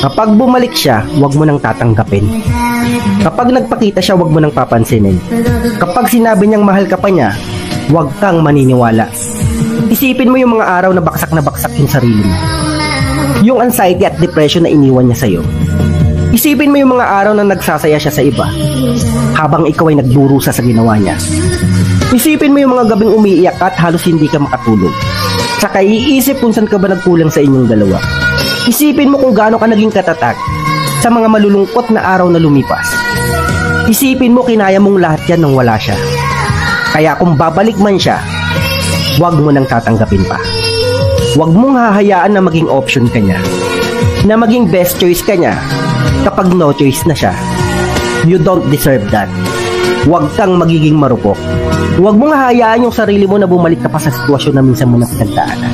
Kapag bumalik siya, huwag mo nang tatanggapin. Kapag nagpakita siya, huwag mo nang papansinin. Kapag sinabi niyang mahal ka pa niya, huwag kang maniniwala. Isipin mo yung mga araw na baksak yung sarili mo. Yung anxiety at depression na iniwan niya sa'yo. Isipin mo yung mga araw na nagsasaya siya sa iba, habang ikaw ay nagdurusa sa ginawa niya. Isipin mo yung mga gabing umiiyak at halos hindi ka makatulog. Saka iisip kung saan ka ba nagkulang sa inyong dalawa. Isipin mo kung gaano ka naging katatag sa mga malulungkot na araw na lumipas. Isipin mo kinaya mong lahat yan nang wala siya. Kaya kung babalik man siya, huwag mo nang tatanggapin pa. Huwag mong hahayaan na maging option ka niya, na maging best choice ka niya kapag no choice na siya. You don't deserve that. Huwag kang magiging marupok. Huwag mong hahayaan yung sarili mo na bumalik ka pa sa sitwasyon na minsan mo na pinagdaanan.